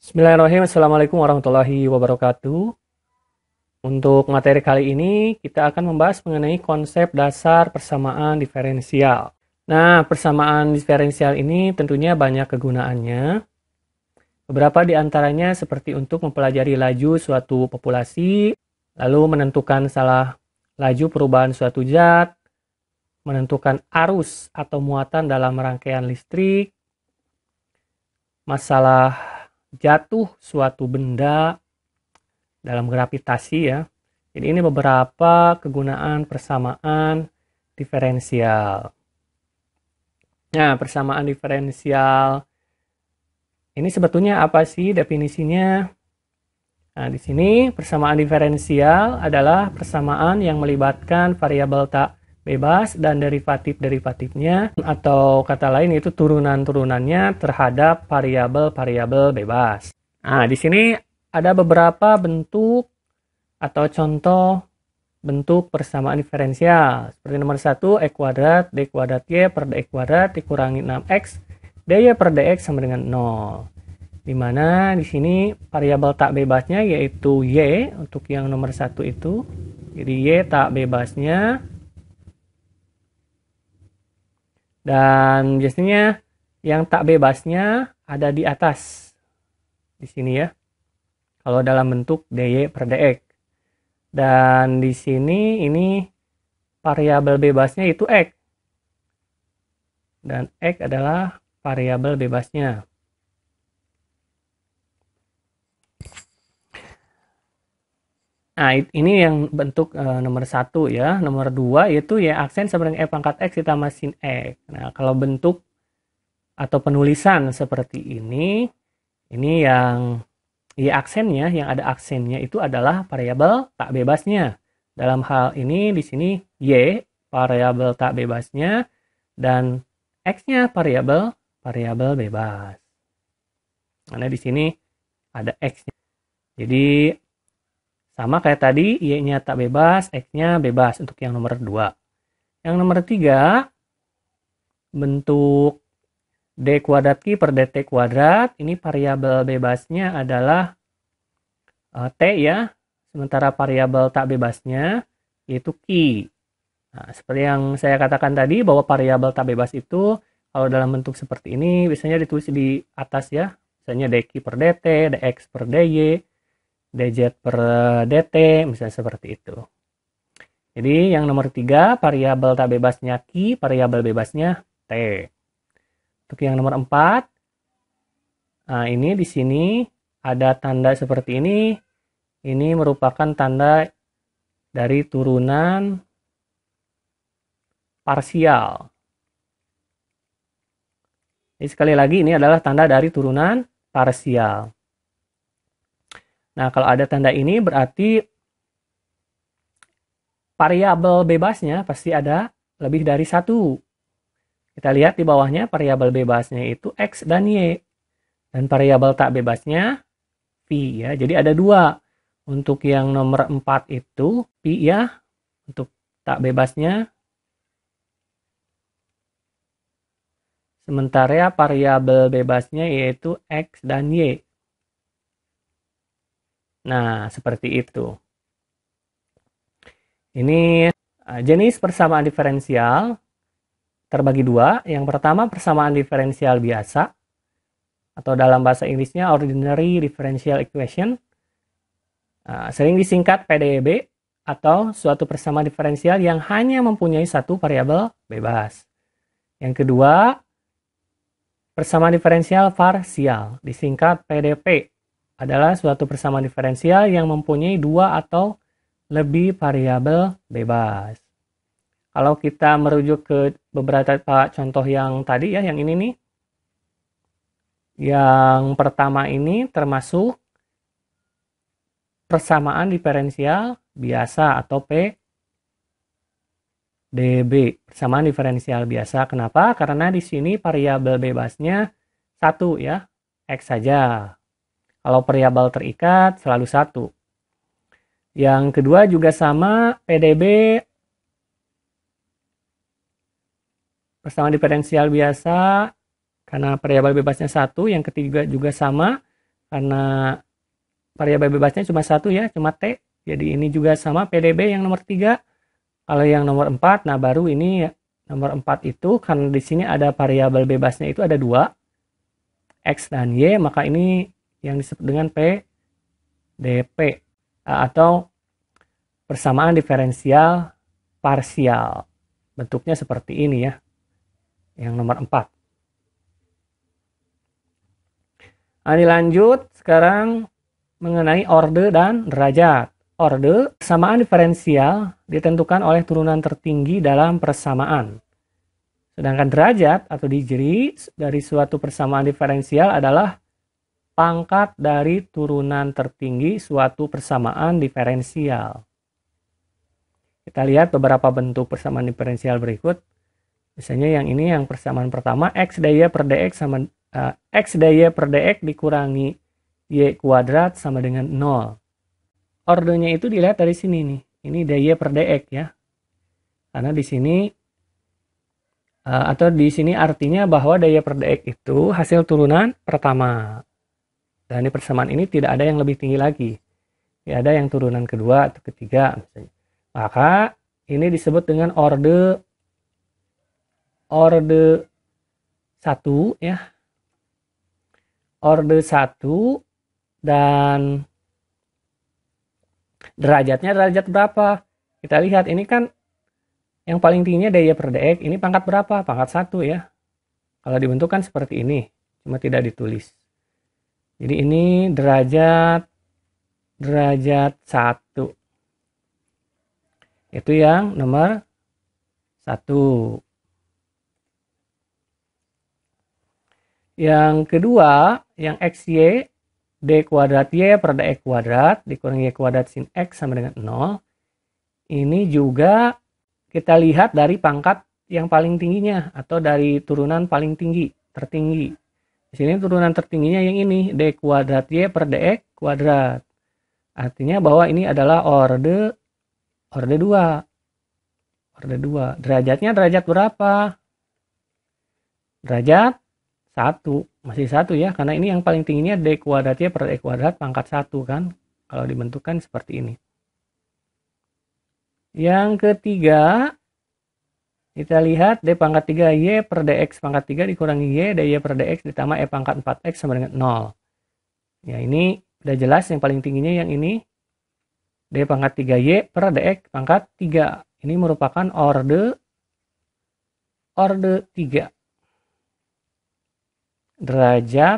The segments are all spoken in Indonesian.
Bismillahirrahmanirrahim. Assalamualaikum warahmatullahi wabarakatuh. Untuk materi kali ini kita akan membahas mengenai konsep dasar persamaan diferensial. Nah, persamaan diferensial ini tentunya banyak kegunaannya. Beberapa di antaranya seperti untuk mempelajari laju suatu populasi, lalu menentukan salah laju perubahan suatu zat, menentukan arus atau muatan dalam rangkaian listrik, masalah jatuh suatu benda dalam gravitasi ya. Jadi ini beberapa kegunaan persamaan diferensial. Nah, persamaan diferensial ini sebetulnya apa sih definisinya? Nah, di sini persamaan diferensial adalah persamaan yang melibatkan variabel tak bebas dan derivatif-derivatifnya, atau kata lain itu turunan-turunannya terhadap variabel-variabel bebas. Nah, di sini ada beberapa bentuk atau contoh bentuk persamaan diferensial. Seperti nomor 1, E kuadrat D kuadrat Y per DX kuadrat dikurangi 6X DY per DX sama dengan 0. Dimana di sini variabel tak bebasnya yaitu Y untuk yang nomor 1 itu. Jadi Y tak bebasnya. Dan biasanya yang tak bebasnya ada di atas. Di sini ya. Kalau dalam bentuk DY per DX. Dan di sini ini variabel bebasnya itu X. Dan X adalah variabel bebasnya. Nah, ini yang bentuk nomor 1 ya. Nomor 2 yaitu Y aksen sama dengan E pangkat X ditambah sin X. Nah, kalau bentuk atau penulisan seperti ini yang Y aksennya, yang ada aksennya itu adalah variabel tak bebasnya. Dalam hal ini di sini Y variabel tak bebasnya dan X-nya variabel bebas. Karena di sini ada X-nya. Jadi sama kayak tadi, Y-nya tak bebas, X-nya bebas untuk yang nomor 2. Yang nomor 3, bentuk D kuadrat Q per DT kuadrat. Ini variabel bebasnya adalah T ya. Sementara variabel tak bebasnya yaitu Q. Nah, seperti yang saya katakan tadi bahwa variabel tak bebas itu kalau dalam bentuk seperti ini biasanya ditulis di atas ya. Misalnya DQ per DT, DX per DY, DZ per DT, misalnya seperti itu. Jadi yang nomor 3, variabel tak bebasnya Q, variabel bebasnya T. Untuk yang nomor 4, nah ini di sini ada tanda seperti ini. Ini merupakan tanda dari turunan parsial. Jadi sekali lagi ini adalah tanda dari turunan parsial. Nah, kalau ada tanda ini berarti variabel bebasnya pasti ada lebih dari 1. Kita lihat di bawahnya variabel bebasnya itu X dan Y. Dan variabel tak bebasnya Pi ya. Jadi ada 2. Untuk yang nomor 4 itu Pi ya. Untuk tak bebasnya. Sementara variabel bebasnya yaitu X dan Y. Nah, seperti itu. Ini jenis persamaan diferensial terbagi 2. Yang pertama persamaan diferensial biasa atau dalam bahasa Inggrisnya ordinary differential equation. Sering disingkat PDEB atau suatu persamaan diferensial yang hanya mempunyai satu variabel bebas. Yang kedua, persamaan diferensial parsial disingkat PDP adalah suatu persamaan diferensial yang mempunyai 2 atau lebih variabel bebas. Kalau kita merujuk ke beberapa contoh yang tadi ya, yang ini nih. Yang pertama ini termasuk persamaan diferensial biasa atau PDB. Persamaan diferensial biasa. Kenapa? Karena di sini variabel bebasnya 1 ya, X saja. Kalau variabel terikat selalu 1. Yang kedua juga sama, PDB persamaan diferensial biasa karena variabel bebasnya 1. Yang ketiga juga sama, karena variabel bebasnya cuma satu ya, cuma T. Jadi ini juga sama PDB yang nomor 3. Kalau yang nomor 4, nah baru ini ya, nomor 4 itu karena di sini ada variabel bebasnya itu ada 2, X dan Y, maka ini yang disebut dengan PDP atau persamaan diferensial parsial. Bentuknya seperti ini ya, yang nomor 4. Nah, dilanjut sekarang mengenai orde dan derajat. Orde, persamaan diferensial ditentukan oleh turunan tertinggi dalam persamaan. Sedangkan derajat atau degree dari suatu persamaan diferensial adalah pangkat dari turunan tertinggi suatu persamaan diferensial. Kita lihat beberapa bentuk persamaan diferensial berikut. Misalnya yang ini yang persamaan pertama, X dy per dx sama X dy per dx dikurangi Y kuadrat sama dengan 0. Ordenya itu dilihat dari sini nih. Ini dy per dx ya. Karena di sini atau di sini artinya bahwa dy per dx itu hasil turunan pertama. Dan di persamaan ini tidak ada yang lebih tinggi lagi. Tidak ada yang turunan kedua atau ketiga misalnya. Maka ini disebut dengan orde 1 ya. Orde 1 dan derajatnya derajat berapa? Kita lihat ini kan yang paling tingginya dy per dx, ini pangkat berapa? Pangkat 1 ya. Kalau dibentuk kan seperti ini, cuma tidak ditulis. Jadi ini derajat 1. Itu yang nomor 1. Yang kedua, yang XY d kuadrat y per dx kuadrat dikurangi y kuadrat sin x sama dengan 0. Ini juga kita lihat dari pangkat yang paling tingginya atau dari turunan paling tinggi, tertinggi. Di sini turunan tertingginya yang ini, d kuadrat y per dx kuadrat. Artinya bahwa ini adalah orde 2. Orde 2. Derajatnya derajat berapa? Derajat 1. Masih 1 ya, karena ini yang paling tingginya d kuadrat y per dx kuadrat pangkat 1 kan. Kalau dibentukkan seperti ini. Yang ketiga, kita lihat d pangkat 3 y per dx pangkat 3 dikurangi y dy per dx ditambah e pangkat 4x sama dengan 0. Ya, ini udah jelas yang paling tingginya yang ini. D pangkat 3y per dx pangkat 3. Ini merupakan orde 3. Derajat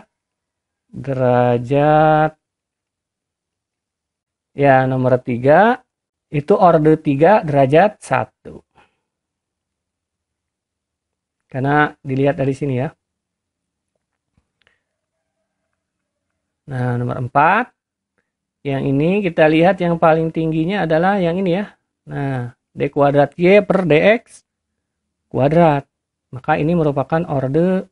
ya nomor 3 itu orde 3 derajat 1. Karena dilihat dari sini ya. Nah, nomor 4. Yang ini kita lihat yang paling tingginya adalah yang ini ya. Nah, d kuadrat y per dx kuadrat. Maka ini merupakan orde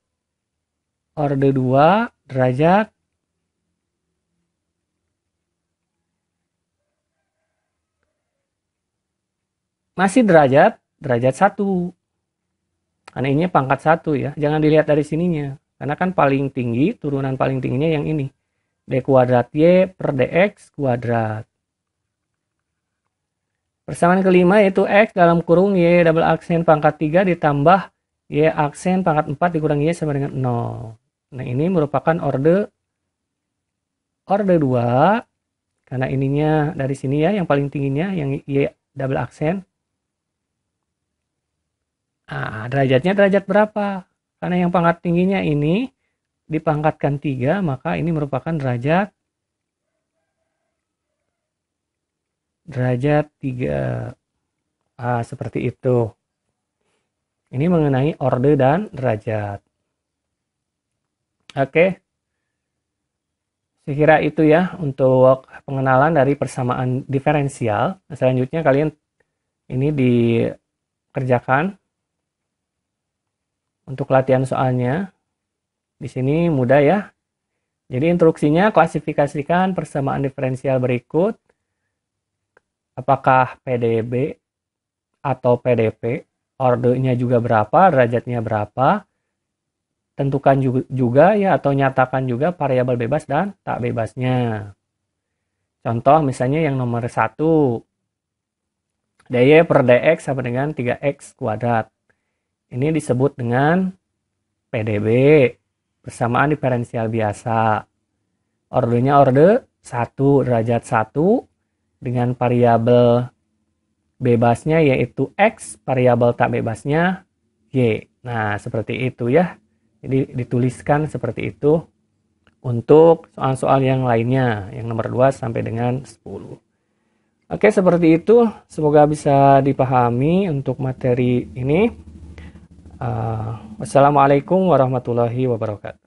2 derajat masih derajat 1. Karena ini pangkat 1 ya. Jangan dilihat dari sininya. Karena kan paling tinggi, turunan paling tingginya yang ini. D kuadrat y per dx kuadrat. Persamaan kelima yaitu x dalam kurung y double aksen pangkat 3 ditambah y aksen pangkat 4 dikurangi y sama dengan 0. Nah, ini merupakan orde 2. Karena ininya dari sini ya, yang paling tingginya yang y double aksen. Nah, derajatnya derajat berapa? Karena yang pangkat tingginya ini dipangkatkan 3, maka ini merupakan derajat 3. Seperti itu. Ini mengenai orde dan derajat. Oke. Saya kira itu ya untuk pengenalan dari persamaan diferensial. Nah, selanjutnya kalian ini dikerjakan untuk latihan soalnya. Di sini mudah ya. Jadi instruksinya klasifikasikan persamaan diferensial berikut. Apakah PDB atau PDP, ordenya juga berapa, derajatnya berapa. tentukan juga ya atau nyatakan juga variabel bebas dan tak bebasnya. Contoh misalnya yang nomor 1, dy per dx sama dengan 3x kuadrat. Ini disebut dengan PDB, persamaan diferensial biasa. Ordenya orde 1, derajat 1, dengan variabel bebasnya yaitu x, variabel tak bebasnya y. Nah, seperti itu ya. Jadi dituliskan seperti itu untuk soal-soal yang lainnya, yang nomor 2 sampai dengan 10. Oke, seperti itu. Semoga bisa dipahami untuk materi ini. Wassalamualaikum warahmatullahi wabarakatuh.